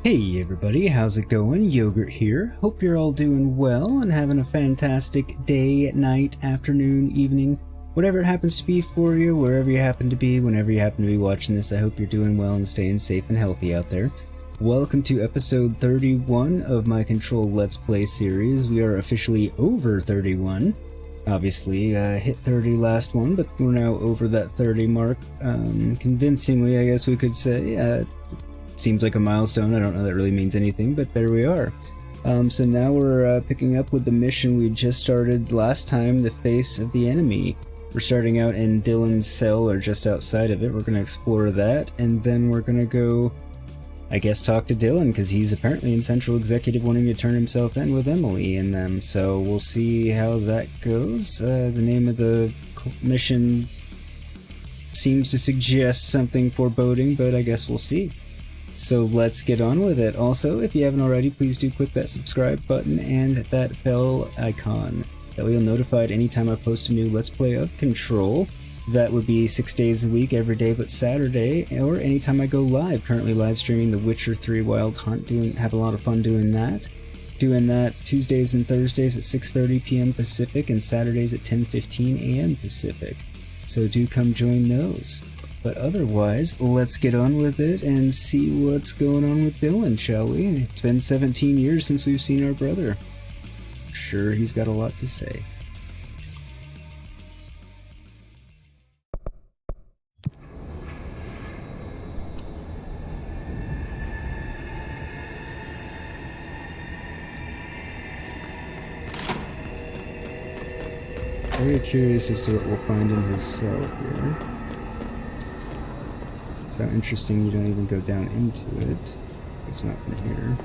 Hey everybody, how's it going? Yogurt here. Hope you're all doing well and having a fantastic day, night, afternoon, evening, whatever it happens to be for you, wherever you happen to be, whenever you happen to be watching this. I hope you're doing well and staying safe and healthy out there. Welcome to episode 31 of my Control Let's Play series. We are officially over 31. Obviously, hit 30 last one, but we're now over that 30 mark, convincingly, I guess we could say. Seems like a milestone. I don't know that really means anything, but there we are. So now we're picking up with the mission we just started last time, the Face of the Enemy. We're starting out in Dylan's cell, or just outside of it. We're going to explore that, and then we're going to go, I guess, talk to Dylan, because he's apparently in Central Executive wanting to turn himself in with Emily and them. So we'll see how that goes. The name of the mission seems to suggest something foreboding, but I guess we'll see. So let's get on with it. Also, if you haven't already, please do click that subscribe button and that bell icon. That way you'll be notified anytime I post a new Let's Play of Control. That would be 6 days a week, every day but Saturday, or anytime I go live. Currently live streaming The Witcher 3 Wild Hunt, have a lot of fun doing that. Doing that Tuesdays and Thursdays at 6:30 p.m. Pacific and Saturdays at 10:15 a.m. Pacific. So do come join those. But otherwise, let's get on with it and see what's going on with Dylan, shall we? It's been 17 years since we've seen our brother. I'm sure he's got a lot to say. Very curious as to what we'll find in his cell here. So interesting, you don't even go down into it. It's not from here.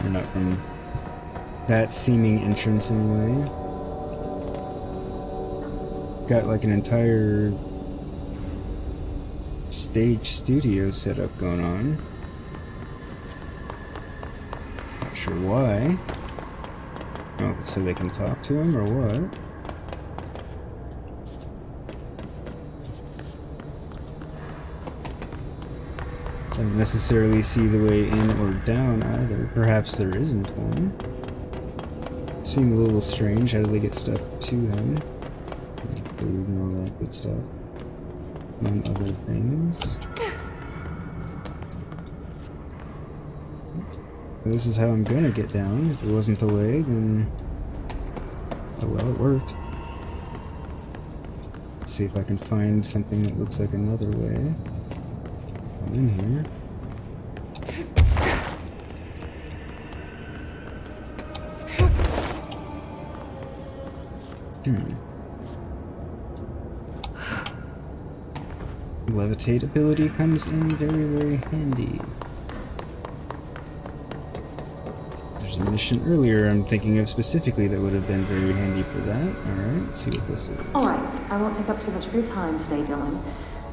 Or not from that seeming entrance anyway. Got like an entire stage studio set up going on. Not sure why. Oh, so they can talk to him or what? Don't necessarily see the way in or down either. Perhaps there isn't one. Seemed a little strange. How do they get stuff to him? Food and all that good stuff. Among other things. This is how I'm gonna get down. If it wasn't the way, then... oh well, it worked. Let's see if I can find something that looks like another way. In here. Levitate ability comes in very, very handy. There's a mission earlier I'm thinking of specifically that would have been very handy for that. Alright, let's see what this is. Alright, I won't take up too much of your time today, Dylan.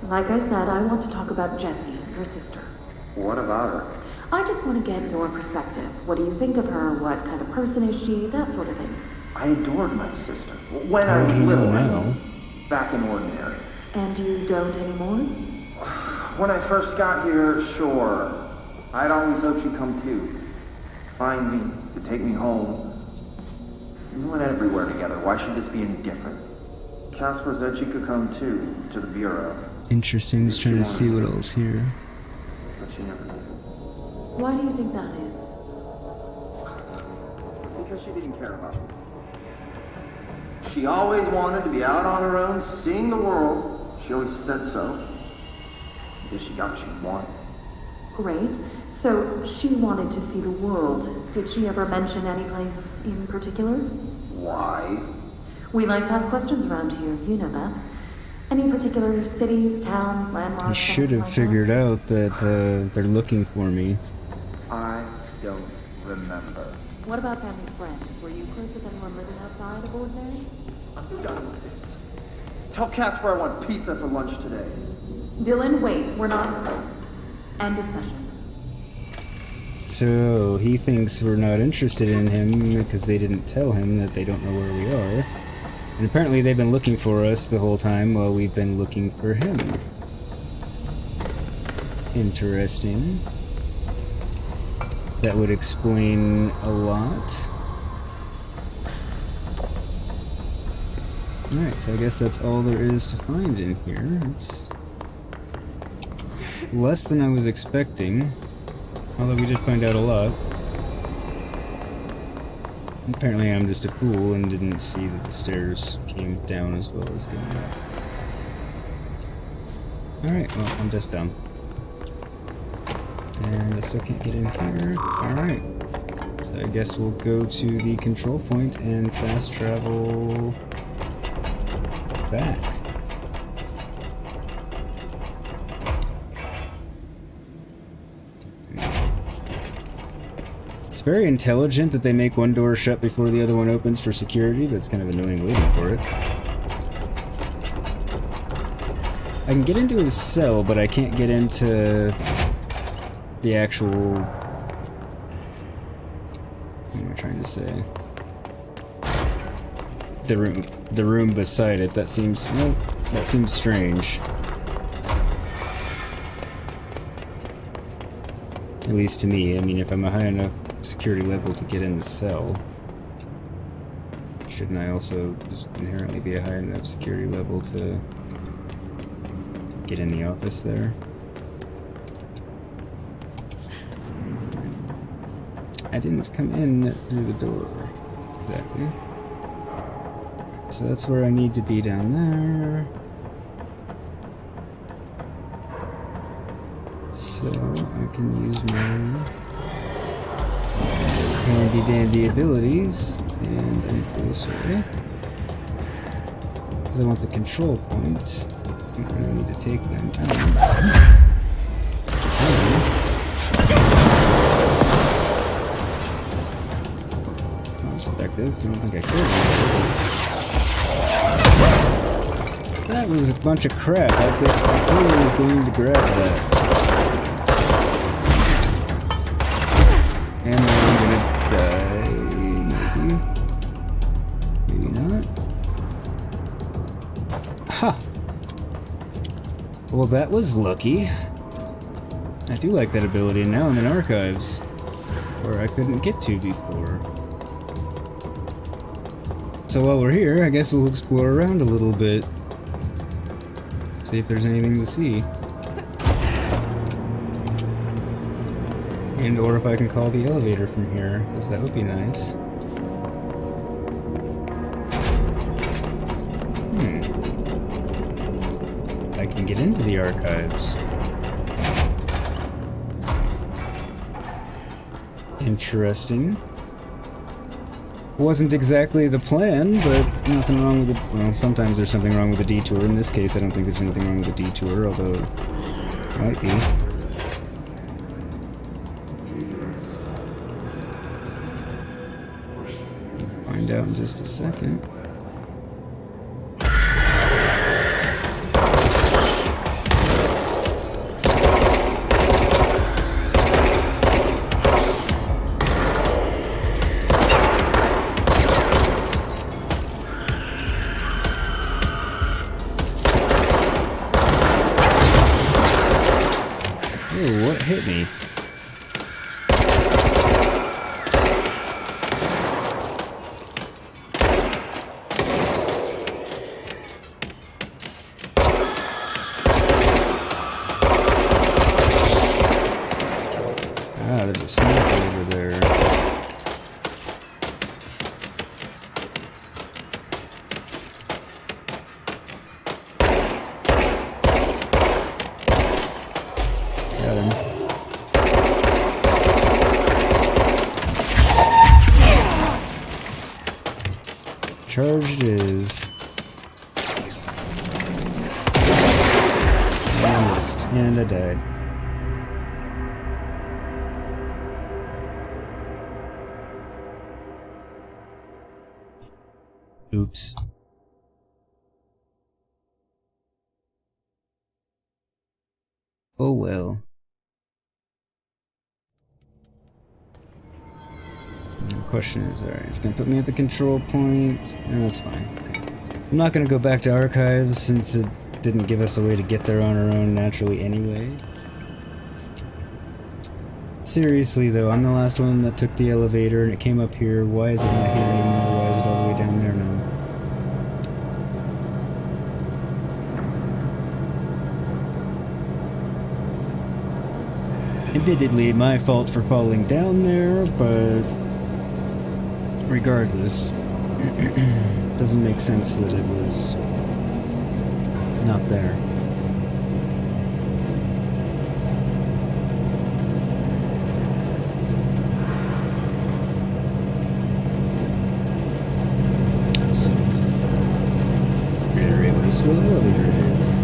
Like I said, I want to talk about Jessie, your sister. What about her? I just want to get your perspective. What do you think of her? What kind of person is she? That sort of thing. I adored my sister. When I was little, now. Back in Ordinary. And you don't anymore? When I first got here, sure. I'd always hoped she'd come too. Find me, to take me home. We went everywhere together. Why should this be any different? Casper said she could come too, to the Bureau. Interesting, just trying to see what else here. But she never did. Why do you think that is? Because she didn't care about me. She always wanted to be out on her own, seeing the world. She always said so. I guess she got what she wanted. Great. So she wanted to see the world. Did she ever mention any place in particular? Why? We like to ask questions around here, you know that. Any particular cities, towns, landmarks? I should have figured out that they're looking for me. I don't remember. What about family and friends? Were you close with anyone living outside of Ordinary? I'm done with this. Tell Casper I want pizza for lunch today. Dylan, wait. We're not... End of session. So he thinks we're not interested in him because they didn't tell him that they don't know where we are. And apparently they've been looking for us the whole time while we've been looking for him. Interesting. that would explain a lot. Alright, so I guess that's all there is to find in here. It's less than I was expecting, although we did find out a lot. Apparently I'm just a fool and didn't see that the stairs came down as well as going up. Alright, well, I'm just dumb. And I still can't get in here. Alright. So I guess we'll go to the control point and fast travel back. It's very intelligent that they make one door shut before the other one opens for security, but it's kind of annoying waiting for it. I can get into his cell, but I can't get into the actual... What am I trying to say? The room beside it. That seems... Nope, that seems strange. At least to me. I mean, if I'm a high enough security level to get in the cell, shouldn't I also just inherently be a high enough security level to get in the office there? I didn't come in through the door. Exactly. So that's where I need to be down there. So I can use my handy dandy abilities and enter this way. Because I want the control point. I need to take them out. That was effective. I don't think I could. That was a bunch of crap. I totally was going to grab that. Am I gonna die? Maybe. Maybe not. Ha! Well, that was lucky. I do like that ability, and now I'm in archives, where I couldn't get to before. So while we're here, I guess we'll explore around a little bit. See if there's anything to see. And or if I can call the elevator from here, because that would be nice. I can get into the archives. Interesting. Wasn't exactly the plan, but nothing wrong with it. Well, sometimes there's something wrong with the detour. In this case, I don't think there's anything wrong with the detour, although it might be. We'll find out in just a second. Ooh, what hit me? Ah, there's a sniper over there. Got him. Charged is. And I missed. And I died. Oops. Oh well. The question is, alright, it's gonna put me at the control point, and that's fine. Okay. I'm not gonna go back to archives since it didn't give us a way to get there on our own naturally anyway. Seriously though, I'm the last one that took the elevator and it came up here. Why is it not here anymore? Why is it all the way down there now? Admittedly, my fault for falling down there, but regardless, it doesn't make sense that it was not there. So, reiterate what a slow elevator it is.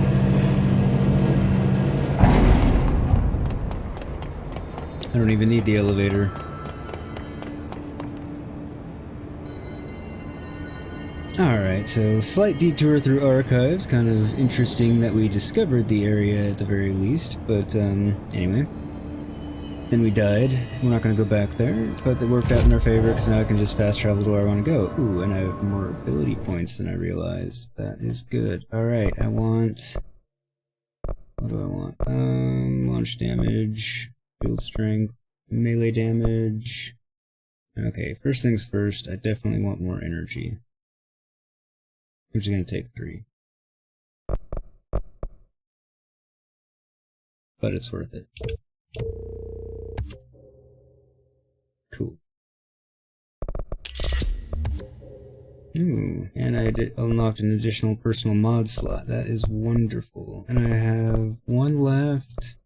I don't even need the elevator. Alright, so slight detour through archives, kind of interesting that we discovered the area at the very least, but anyway. Then we died, so we're not going to go back there, but it worked out in our favor because now I can just fast travel to where I want to go. Ooh, and I have more ability points than I realized. That is good. Alright, I want... what do I want? Launch damage, field strength, melee damage. Okay, first things first, I definitely want more energy. Which is going to take 3. But it's worth it. Cool. Ooh, and I unlocked an additional personal mod slot. That is wonderful. And I have 1 left.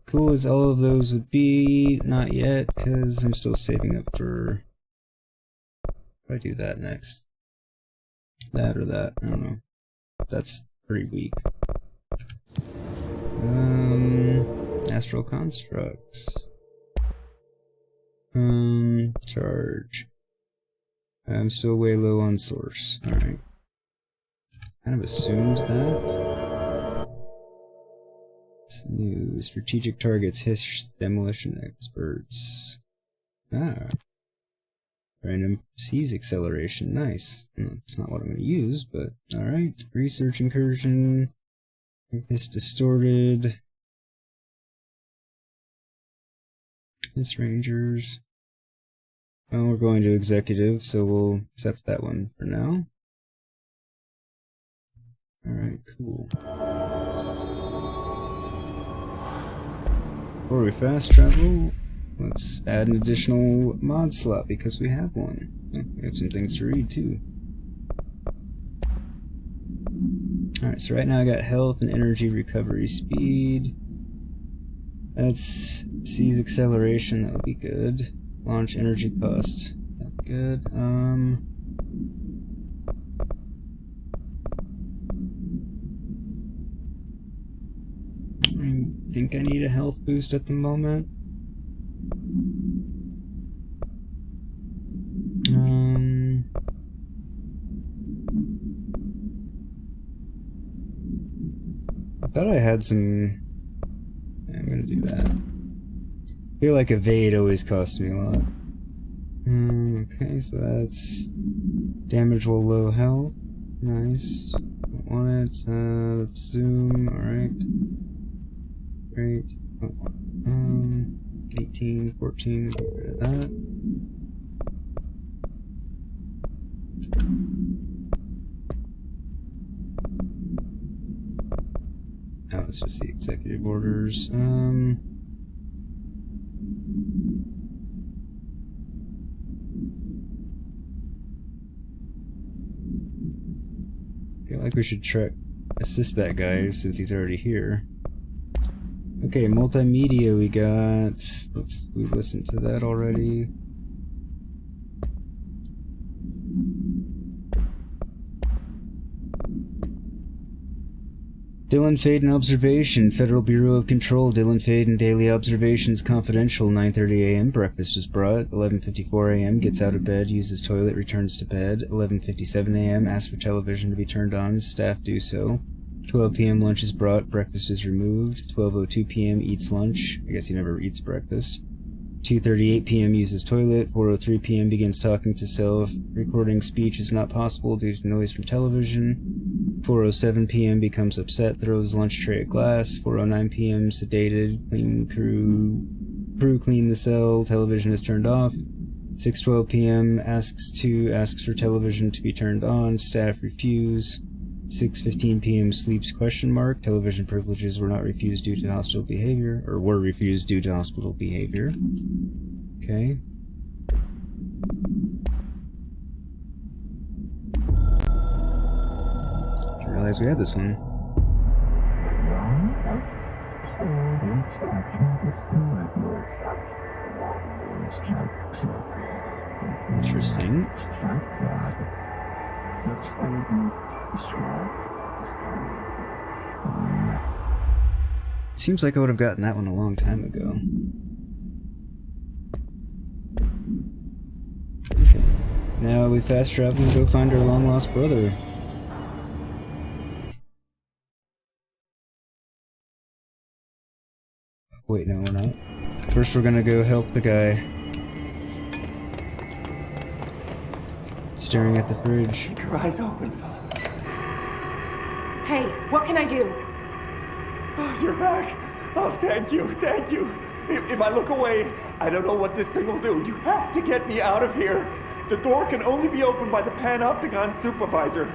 Cool as all of those would be, not yet, because I'm still saving up for... if I do that next. That or that, I don't know. That's pretty weak. Astral constructs. Charge. I'm still way low on source. Alright. Kind of assumed that. It's new. Strategic targets, hiss demolition experts. Ah. Random seize acceleration, nice. It's not what I'm going to use, but alright. Research incursion. Hiss distorted. Hiss rangers. Well, we're going to executive, so we'll accept that one for now. Alright, cool. Before we fast travel, let's add an additional mod slot because we have one. We have some things to read too. Alright, so right now I got health and energy recovery speed. That's seize acceleration, that would be good. Launch energy cost, that's good. I think I need a health boost at the moment. I thought I had some... I'm gonna do that. I feel like evade always costs me a lot. Okay, so that's... damage while low health. Nice. Don't want it. Let's zoom. Alright. Great. 18, 14, get rid of that. Oh, it's just the executive orders. Feel like we should try assist that guy since he's already here. Okay, multimedia we got. We listened to that already. Dylan Faden Observation, Federal Bureau of Control, Dylan Faden Daily Observations Confidential, 9:30 a.m. Breakfast is brought, 11:54 a.m. Gets out of bed, uses toilet, returns to bed, 11:57 a.m. Asks for television to be turned on, staff do so. 12 p.m. lunch is brought, breakfast is removed, 12:02 p.m. eats lunch, I guess he never eats breakfast. 2:38 p.m. uses toilet, 4:03 p.m. begins talking to self, recording speech is not possible due to noise from television. 4:07 p.m. becomes upset, throws lunch tray at glass. 4:09 p.m. sedated, clean crew Crew clean the cell. Television is turned off. 6:12 p.m. asks for television to be turned on. Staff refuse. 6:15 p.m. sleeps ? Television privileges were not refused due to hostile behavior, or were refused due to hostile behavior. Okay. Didn't realize we had this one. Interesting. Seems like I would have gotten that one a long time ago. Okay. Now we fast travel and go find our long lost brother. Wait, no, we're not. First, we're gonna go help the guy staring at the fridge. Keep your eyes open, Philip. Hey, what can I do? Oh, you're back. Oh, thank you, thank you. If I look away, I don't know what this thing will do. You have to get me out of here. The door can only be opened by the Panopticon supervisor.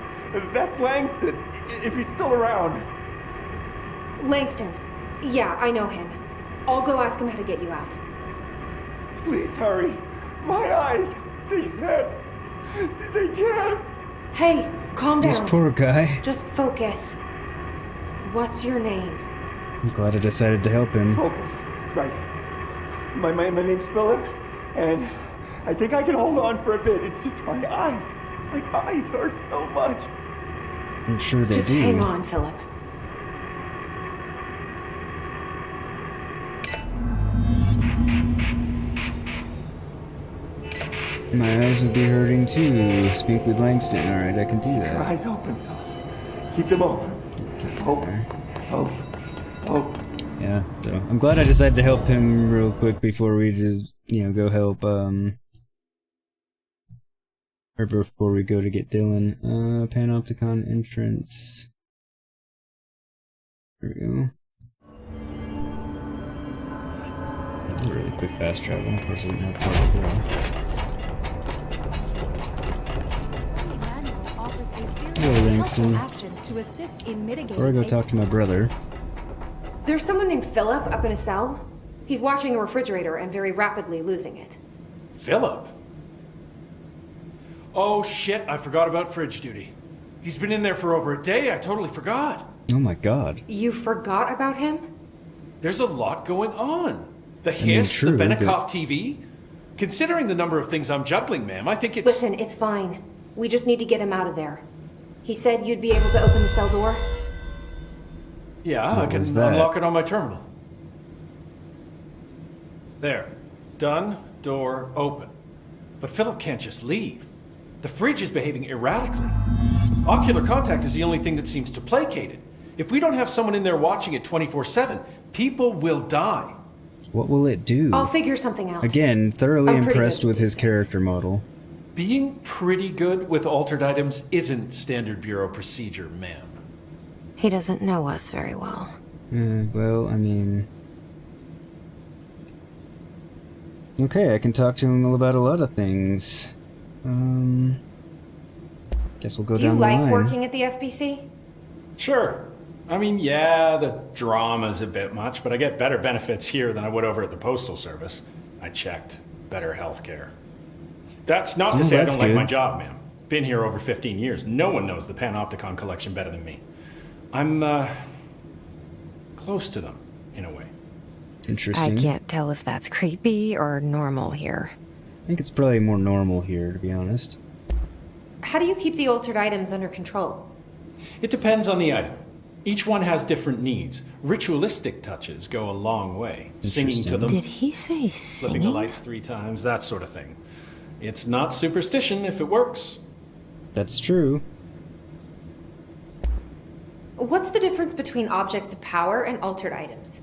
That's Langston, if he's still around. Langston. Yeah, I know him. I'll go ask him how to get you out. Please hurry. My eyes, they can't. Hey, calm down. This poor guy. Just focus. What's your name? I'm glad I decided to help him. Focus. Right. My name's Philip, and I think I can hold on for a bit. It's just my eyes. My eyes hurt so much. I'm sure they Just do. hang on, Philip. My eyes would be hurting too. Speak with Langston. Alright, I can do Your that. eyes open, Philip. Keep them open. Open. Open. Open. Yeah, so I'm glad I decided to help him real quick before we just, go help, or before we go to get Dylan. Panopticon entrance. There we go. That was a really quick fast travel. Of course, I didn't have parkour. Hello, Langston. Before I go talk to my brother. There's someone named Philip up in a cell. He's watching a refrigerator and very rapidly losing it. Philip? Oh shit, I forgot about fridge duty. He's been in there for over a day, I totally forgot. Oh my god. You forgot about him? There's a lot going on. The hiss, true, the Benikoff but... TV. Considering the number of things I'm juggling, ma'am, I think it's... Listen, it's fine. We just need to get him out of there. He said you'd be able to open the cell door? Yeah, What I can was that? unlock it on my terminal. There. Done. Door open. But Philip can't just leave. The fridge is behaving erratically. Ocular contact is the only thing that seems to placate it. If we don't have someone in there watching it 24/7, people will die. What will it do? I'll figure something out. Again, thoroughly I'm pretty impressed good with at his these things. character model. Being pretty good with altered items isn't standard bureau procedure, ma'am. He doesn't know us very well. Well, I mean... Okay, I can talk to him about a lot of things. Guess we'll go Do you down the line. like working at the FBC? Sure. I mean, yeah, the drama's a bit much, but I get better benefits here than I would over at the Postal Service. I checked. Better healthcare. That's not to say I that's don't like good. my job, ma'am. Been here over 15 years. No one knows the Panopticon collection better than me. I'm, close to them, in a way. Interesting. I can't tell if that's creepy or normal here. I think it's probably more normal here, to be honest. How do you keep the altered items under control? It depends on the item. Each one has different needs. Ritualistic touches go a long way. Singing to them, Did he say flipping the singing? lights 3 times, that sort of thing. It's not superstition if it works. That's true. What's the difference between objects of power and altered items?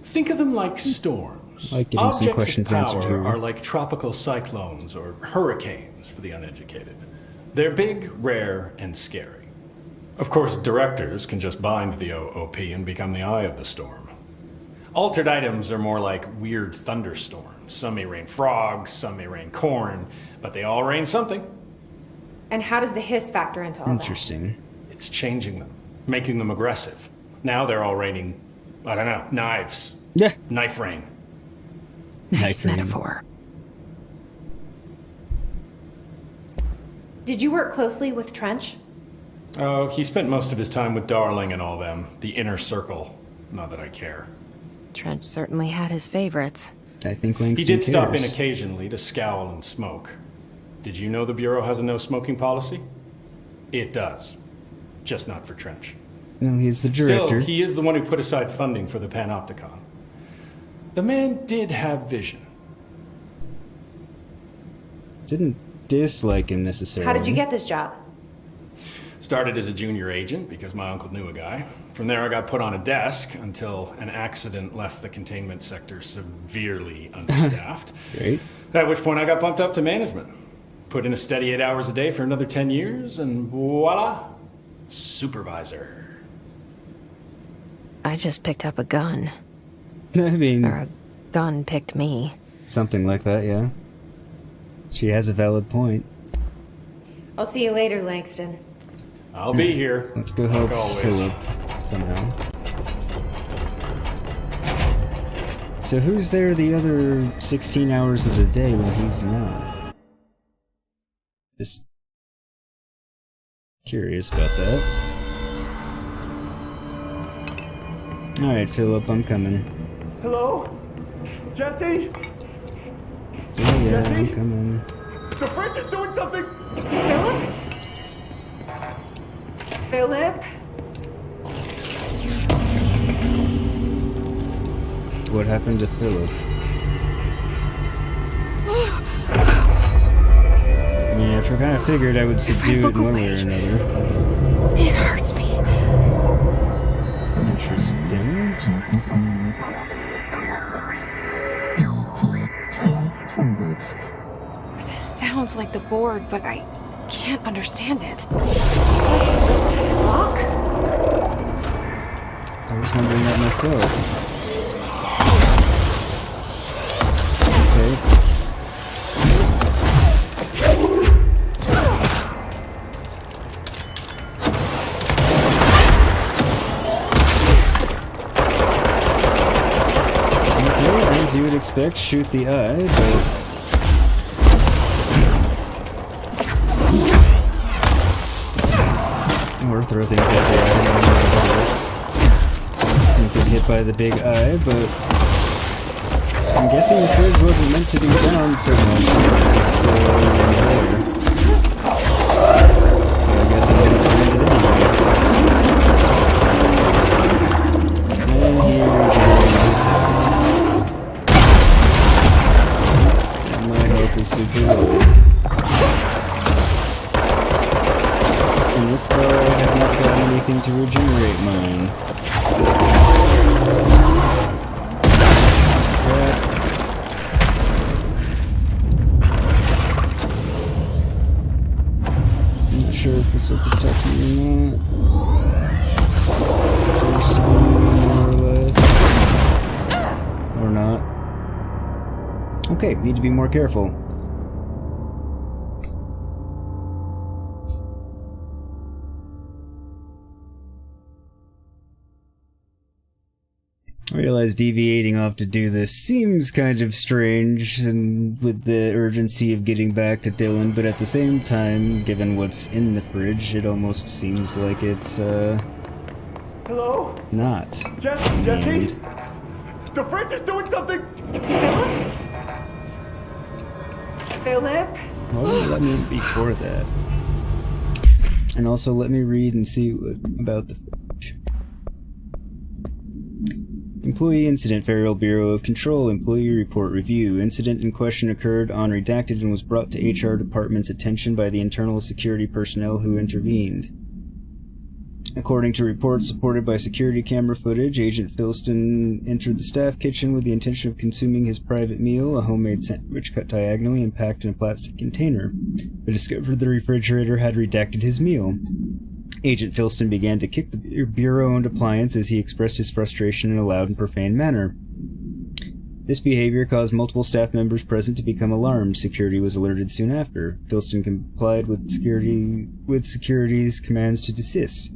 Think of them like storms. Like getting some Objects questions of answered power here. are like tropical cyclones or hurricanes for the uneducated. They're big, rare, and scary. Of course, directors can just bind the OOP and become the eye of the storm. Altered items are more like weird thunderstorms. Some may rain frogs, some may rain corn, but they all rain something. And how does the hiss factor into all that? Interesting. It's changing them, making them aggressive. Now they're all raining, I don't know, knives. Yeah. Knife rain. Nice Knife rain. metaphor. Did you work closely with Trench? Oh, he spent most of his time with Darling and all them. The inner circle. Not that I care. Trench certainly had his favorites. I think Langston He did stop in cares. occasionally to scowl and smoke. Did you know the Bureau has a no smoking policy? It does. Just not for Trench. Well, he's the director. Still, he is the one who put aside funding for the Panopticon. The man did have vision. Didn't dislike him necessarily. How did you get this job? Started as a junior agent because my uncle knew a guy. From there I got put on a desk until an accident left the containment sector severely understaffed. Great. At which point I got bumped up to management. Put in a steady 8 hours a day for another 10 years and voila, supervisor. I just picked up a gun. I mean, Or a gun picked me. something like that, yeah. She has a valid point. I'll see you later, Langston. I'll be here. Let's go help like always. Philip somehow. So who's there the other 16 hours of the day when he's not? Just curious about that. Alright, Philip, I'm coming. Hello? Jesse? Yeah, I'm Jesse? coming. The fridge is doing something! Philip? Philip? What happened to Philip? Yeah, I kind of figured I would subdue it look in one way away. or another. It hurts me. Interesting. This sounds like the board, but I can't understand it. Fuck? I was wondering that myself. Okay. Okay, as you would expect, shoot the eye, but... Or throw things at the eye. Don't get hit by the big eye, but I'm guessing the fridge wasn't meant to be down so much. It was just there. But I guess I'm gonna find it anyway. And here is and my health is super low. In this though, I have not got anything to regenerate mine. Crap. I'm not sure if this will protect me or not. Appears to be more or less. Or not. Okay, need to be more careful. I realize deviating off to do this seems kind of strange, and with the urgency of getting back to Dylan, but at the same time, given what's in the fridge, it almost seems like it's, Hello? not. Jesse? And The fridge is doing something! Philip? Philip? well, let me before that. And also let me read and see what about the fridge. Employee Incident, Federal Bureau of Control, Employee Report Review. Incident in question occurred on redacted and was brought to HR Department's attention by the internal security personnel who intervened. According to reports supported by security camera footage, Agent Philston entered the staff kitchen with the intention of consuming his private meal, a homemade sandwich cut diagonally and packed in a plastic container, but discovered the refrigerator had redacted his meal. Agent Filston began to kick the bureau-owned appliance as he expressed his frustration in a loud and profane manner. This behavior caused multiple staff members present to become alarmed. Security was alerted soon after. Filston complied with security's commands to desist.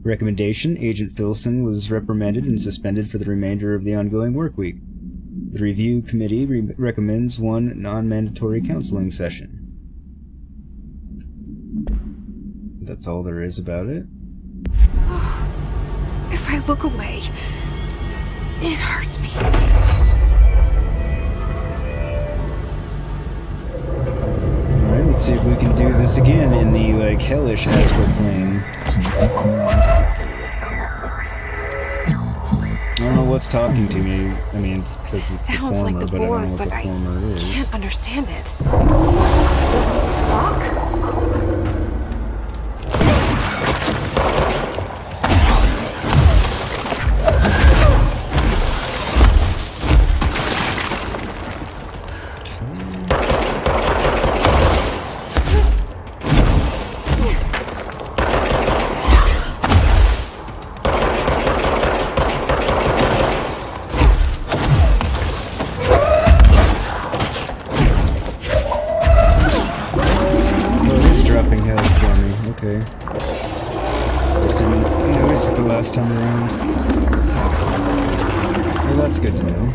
Recommendation: Agent Filston was reprimanded and suspended for the remainder of the ongoing work week. The review committee recommends one non-mandatory counseling session. That's all there is about it. If I look away, it hurts me. Alright, let's see if we can do this again in the, like, hellish astral plane. I don't know what's talking to me. I mean, it says it's the Sounds former, like the but I don't board, know what but the I former is. can't understand it. Fuck? Last time around. Well, that's good to know.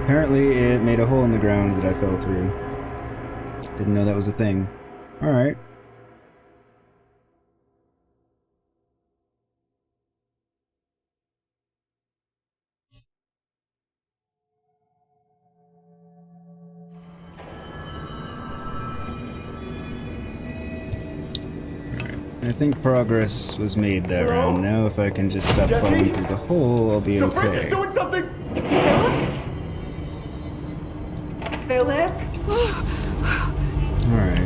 Apparently it made a hole in the ground that I fell through. Didn't know that was a thing. Alright. I think progress was made that round. Now if I can just stop falling through the hole, I'll be okay. The fridge is doing something! Philip? Alright.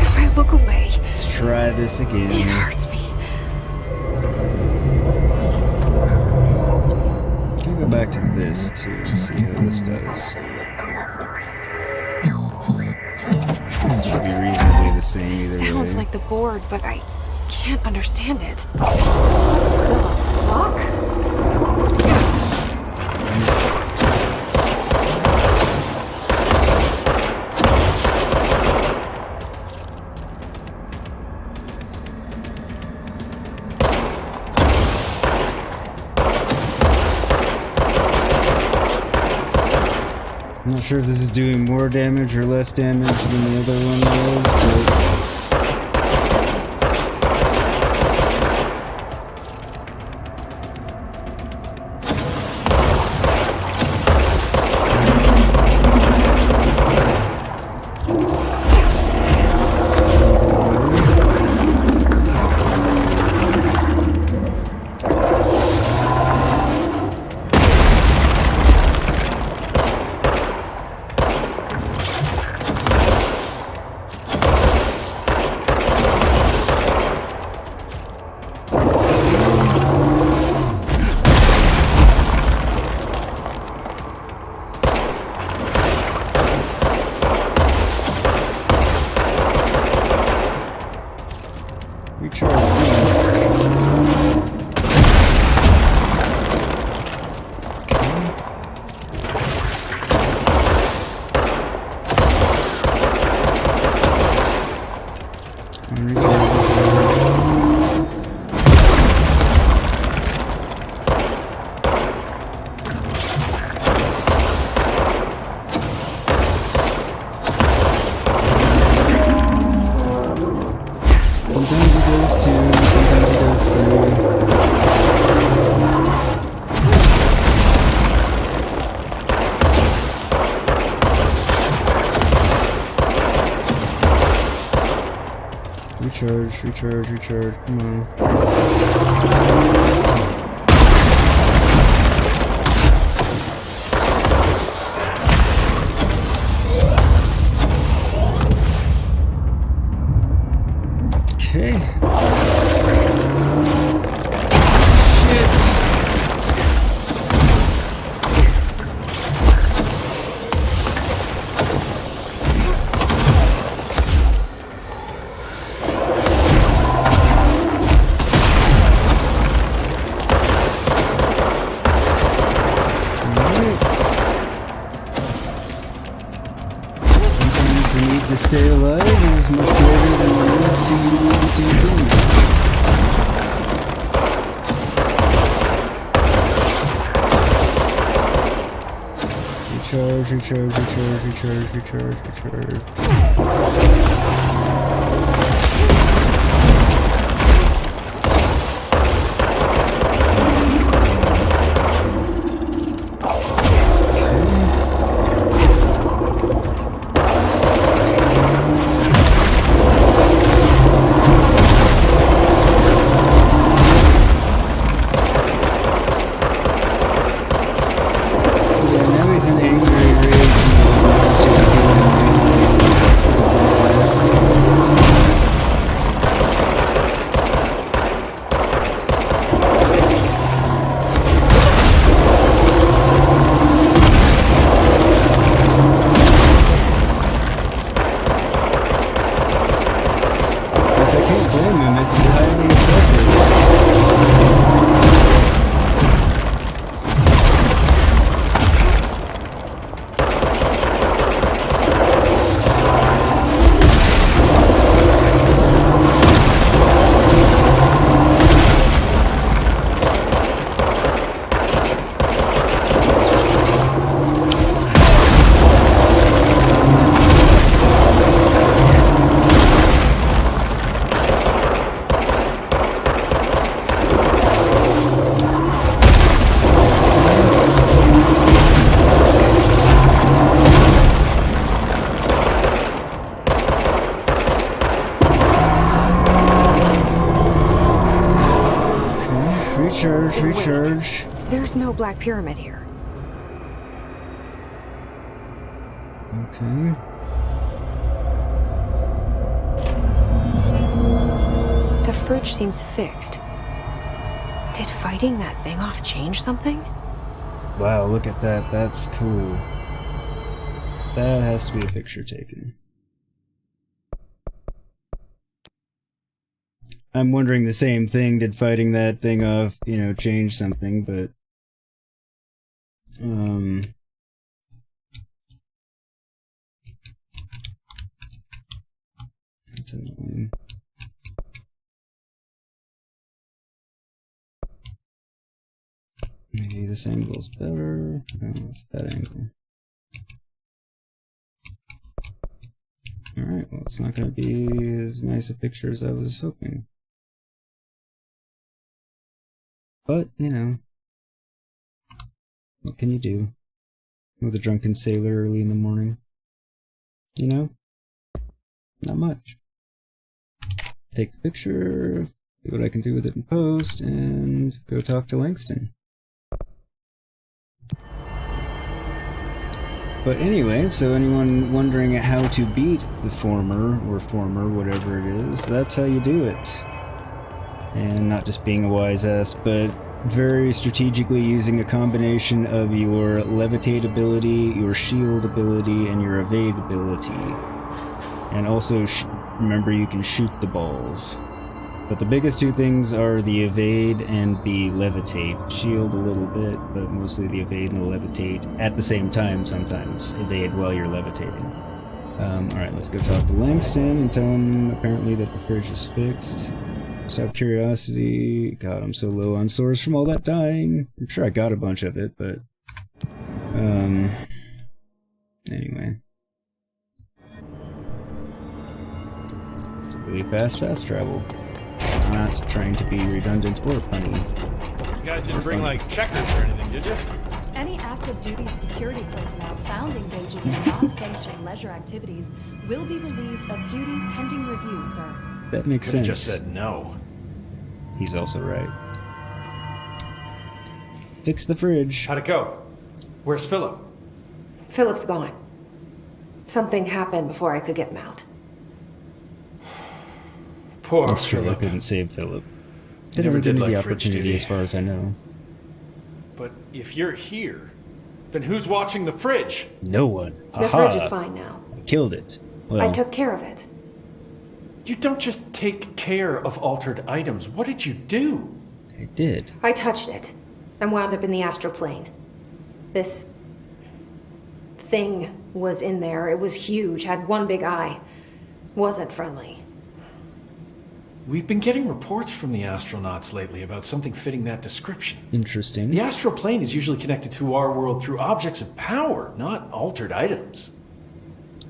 If I look away, Let's try this again. it hurts me. I'll go back to this too and see how this does. It should be reasonably the same either way. Sounds like the board, but I can't understand it. The fuck? I'm not sure if this is doing more damage or less damage than the other one was, but... recharge, come on. Okay. Shit. To stay alive is much greater than the need to do damage. Recharge. Recharge. There's no Black Pyramid here. Okay. The fridge seems fixed. Did fighting that thing off change something? Wow, look at that. That's cool. That has to be a picture taken. I'm wondering the same thing. Did fighting that thing off, you know, change something, but... That's annoying. Maybe this angle's better. No, it's a bad angle. Alright, well, it's not going to be as nice a picture as I was hoping. But, you know, what can you do with a drunken sailor early in the morning? You know? Not much. Take the picture, see what I can do with it in post, and go talk to Langston. But anyway, so anyone wondering how to beat the former, whatever it is, that's how you do it. And not just being a wise ass, but very strategically using a combination of your levitate ability, your shield ability, and your evade ability. And also, remember you can shoot the balls. But the biggest two things are the evade and the levitate. Shield a little bit, but mostly the evade and the levitate at the same time sometimes. Evade while you're levitating. Alright, let's go talk to Langston and tell him apparently that the fridge is fixed. Just out of curiosity, God, I'm so low on swords from all that dying. I'm sure I got a bunch of it, but... Anyway. It's a really fast travel. Not trying to be redundant or punny. You guys didn't bring, like, checkers or anything, did you? Any active duty security personnel found engaging in non-sanctioned leisure activities will be relieved of duty pending review, sir. That makes Could've sense. just said no. He's also right. Fix the fridge. How'd it go? Where's Philip? Philip's gone. Something happened before I could get him out. Poor That's true, I Philip. couldn't save Philip. Never Didn't really did give me like the fridge opportunity duty. as far as I know. But if you're here, then who's watching the fridge? No one. The Aha. fridge is fine now. Killed it. Well, I took care of it. You don't just take care of altered items. What did you do? I did. I touched it and wound up in the astral plane. This thing was in there. It was huge, had one big eye. Wasn't friendly. We've been getting reports from the astronauts lately about something fitting that description. Interesting. The astral plane is usually connected to our world through objects of power, not altered items.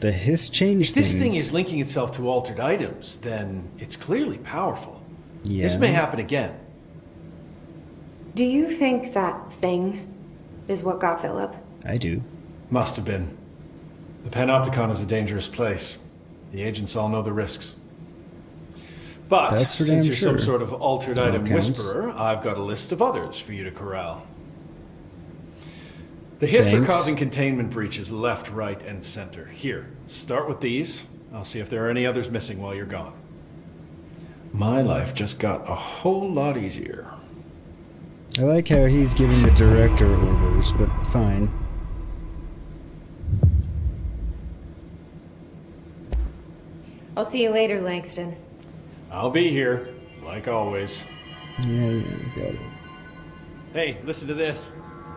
The hiss changed If this things. thing is linking itself to altered items, then it's clearly powerful. Yeah. This may happen again. Do you think that thing is what got Philip? I do. Must have been. The Panopticon is a dangerous place. The agents all know the risks. But That's for since damn you're some sure. sort of altered That item counts. whisperer, I've got a list of others for you to corral. The hiss are Thanks. causing containment breaches left, right, and center. Here, start with these. I'll see if there are any others missing while you're gone. My life just got a whole lot easier. I like how he's giving the director orders, but fine. I'll see you later, Langston. I'll be here, like always. Yeah, got it. Hey, listen to this.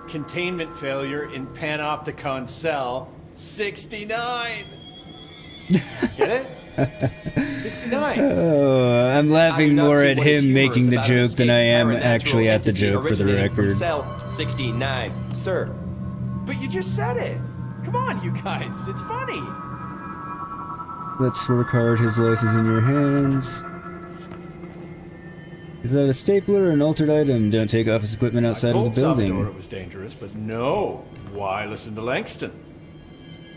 Containment failure in Panopticon cell 69. Get it? 69. Oh, I'm laughing more at him making the joke than I am actually at the joke, for the record. Cell 69, sir. But you just said it. Come on, you guys. It's funny. Let's work hard, his life is in your hands. Is that a stapler or an altered item? Don't take office equipment outside of the I told building. Salvador it was dangerous, but no. Why listen to Langston?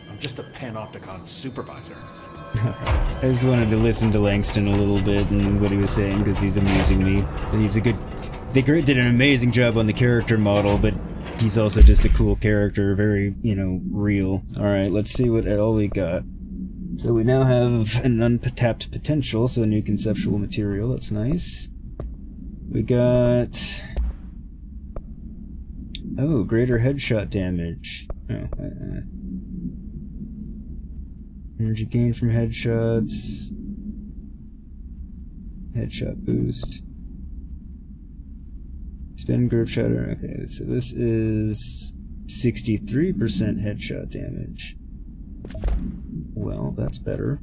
I'm just a Panopticon supervisor. I just wanted to listen to Langston a little bit and what he was saying because he's amusing me. He's a good... They did an amazing job on the character model, but he's also just a cool character, very, real. Alright, let's see what all we got. So we now have an untapped potential, so a new conceptual material, that's nice. We got... Oh, greater headshot damage. Oh, energy gain from headshots. Headshot boost. Spin group shutter. Okay, so this is 63% headshot damage. Well, that's better.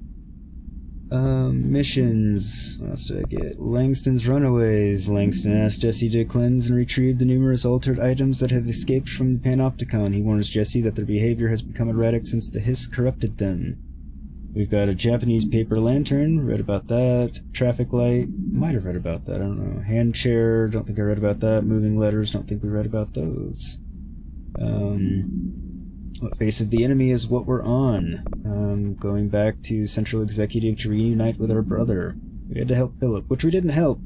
Missions. What else did I get? Langston's Runaways. Langston asks Jesse to cleanse and retrieve the numerous altered items that have escaped from the Panopticon. He warns Jesse that their behavior has become erratic since the hiss corrupted them. We've got a Japanese paper lantern. Read about that. Traffic light. Might have read about that. I don't know. Hand chair. Don't think I read about that. Moving letters. Don't think we read about those. What face of the enemy is what we're on. Going back to Central Executive to reunite with our brother. We had to help Philip, which we didn't help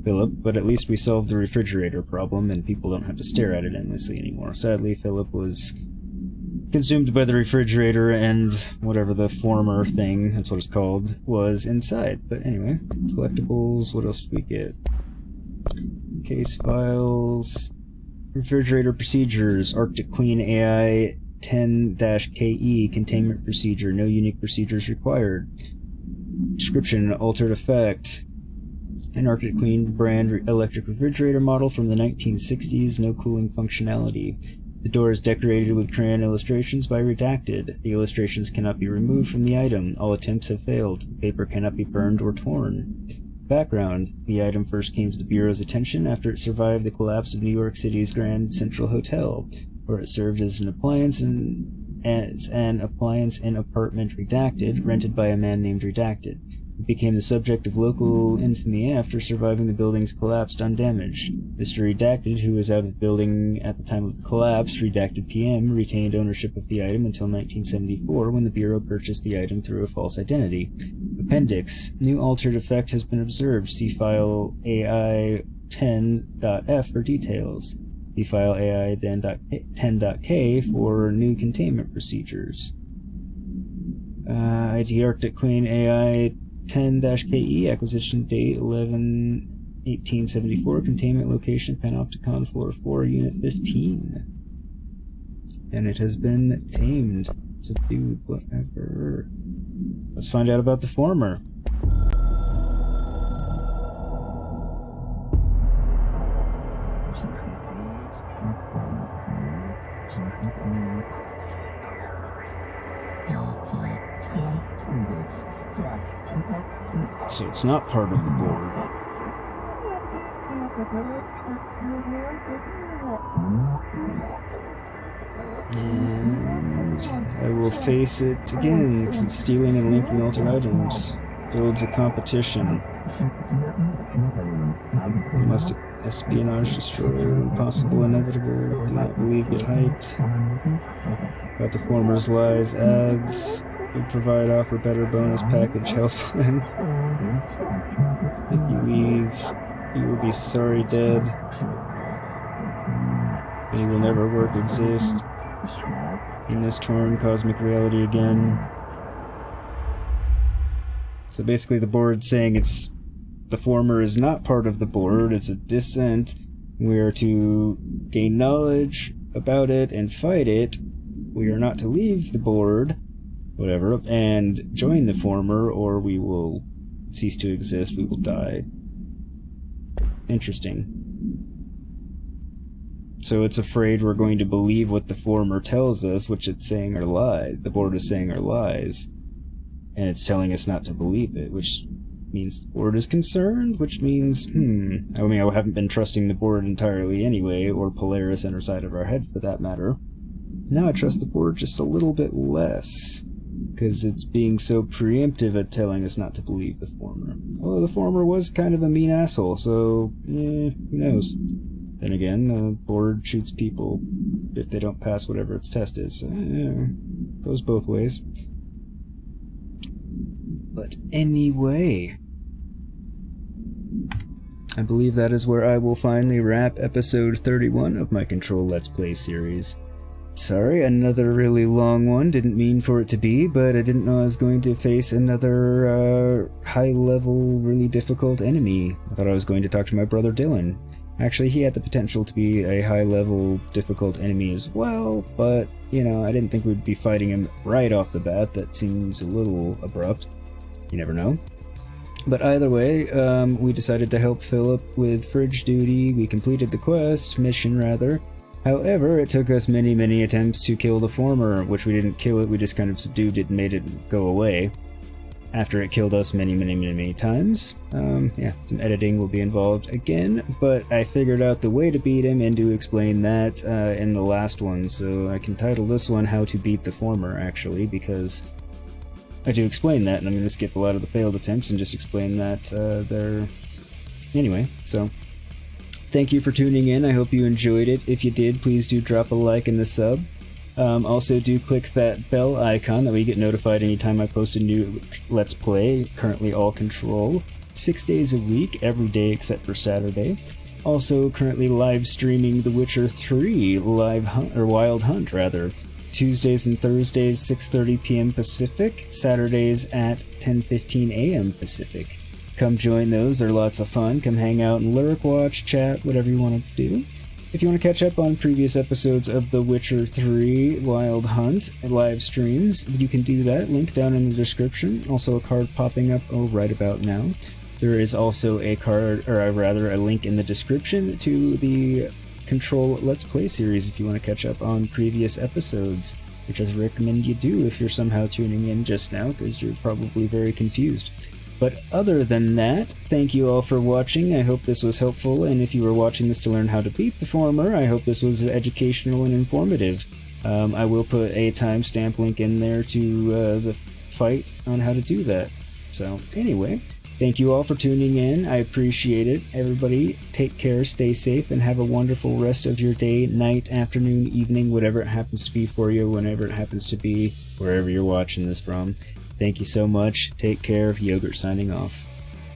Philip, but at least we solved the refrigerator problem and people don't have to stare at it endlessly anymore. Sadly, Philip was consumed by the refrigerator and whatever the former thing, that's what it's called, was inside. But anyway, collectibles, what else did we get? Case files, refrigerator procedures, Arctic Queen AI 10-KE containment procedure, no unique procedures required. Description, altered effect. An Arctic Queen brand electric refrigerator model from the 1960s, no cooling functionality. The door is decorated with crayon illustrations by Redacted. The illustrations cannot be removed from the item. All attempts have failed. The paper cannot be burned or torn. Background. The item first came to the Bureau's attention after it survived the collapse of New York City's Grand Central Hotel, where it served as an appliance in apartment Redacted, rented by a man named Redacted. It became the subject of local infamy after surviving the building's collapse undamaged. Mr. Redacted, who was out of the building at the time of the collapse, Redacted PM, retained ownership of the item until 1974 when the Bureau purchased the item through a false identity. Appendix. New altered effect has been observed. See file AI10.f for details. See file AI10.k for new containment procedures. ID Arctic Queen AI 10-KE, acquisition date 11/1874, containment location Panopticon floor 4, unit 15. And it has been tamed, subdued, whatever. Let's find out about the former. So it's not part of the board. And I will face it again, because it's stealing and linking altered items. Builds a competition. You must espionage, destroy, impossible, inevitable, do not believe, get hyped. About the former's lies, ads. We provide offer better bonus package health plan. If you leave, you will be sorry dead. Many will never work, exist. In this torn cosmic reality again. So basically the board's saying it's the former is not part of the board, it's a dissent. We are to gain knowledge about it and fight it. We are not to leave the board, whatever, and join the former, or we will cease to exist, we will die. Interesting. So it's afraid we're going to believe what the former tells us, which it's saying are lies. The board is saying are lies. And it's telling us not to believe it, which means the board is concerned, which means, I mean, I haven't been trusting the board entirely anyway, or Polaris on our side of our head for that matter. Now I trust the board just a little bit less, because it's being so preemptive at telling us not to believe the former. Although the former was kind of a mean asshole, so, who knows. Then again, the board shoots people if they don't pass whatever its test is, so, goes both ways. But anyway, I believe that is where I will finally wrap episode 31 of my Control Let's Play series. Sorry, another really long one, didn't mean for it to be, but I didn't know I was going to face another high-level, really difficult enemy. I thought I was going to talk to my brother Dylan. Actually, he had the potential to be a high-level, difficult enemy as well, but, you know, I didn't think we'd be fighting him right off the bat. That seems a little abrupt. You never know. But either way, we decided to help Philip with fridge duty. We completed the mission rather. However, it took us many, many attempts to kill the former, which we didn't kill it, we just kind of subdued it and made it go away. After it killed us many, many, many, many times. Yeah, some editing will be involved again, but I figured out the way to beat him and to explain that in the last one, so I can title this one How to Beat the Former, actually, because I do explain that, and I'm going to skip a lot of the failed attempts and just explain that there. Anyway, so thank you for tuning in. I hope you enjoyed it. If you did, please do drop a like and a sub. Also, do click that bell icon that way you get notified anytime I post a new Let's Play, currently all Control, 6 days a week, every day except for Saturday. Also, currently live streaming The Witcher 3 Wild Hunt, rather. Tuesdays and Thursdays, 6:30 p.m. Pacific, Saturdays at 10:15 a.m. Pacific. Come join those, they're lots of fun. Come hang out and lyric watch, chat, whatever you want to do. If you want to catch up on previous episodes of The Witcher 3 Wild Hunt live streams, you can do that. Link down in the description. Also a card popping up right about now. There is also a link in the description to the Control Let's Play series if you want to catch up on previous episodes, which I recommend you do if you're somehow tuning in just now, because you're probably very confused. But other than that, thank you all for watching. I hope this was helpful, and if you were watching this to learn how to beat the former, I hope this was educational and informative. I will put a timestamp link in there to the fight on how to do that. So anyway, thank you all for tuning in. I appreciate it. Everybody, take care, stay safe, and have a wonderful rest of your day, night, afternoon, evening, whatever it happens to be for you, whenever it happens to be, wherever you're watching this from. Thank you so much. Take care. Yogurt signing off.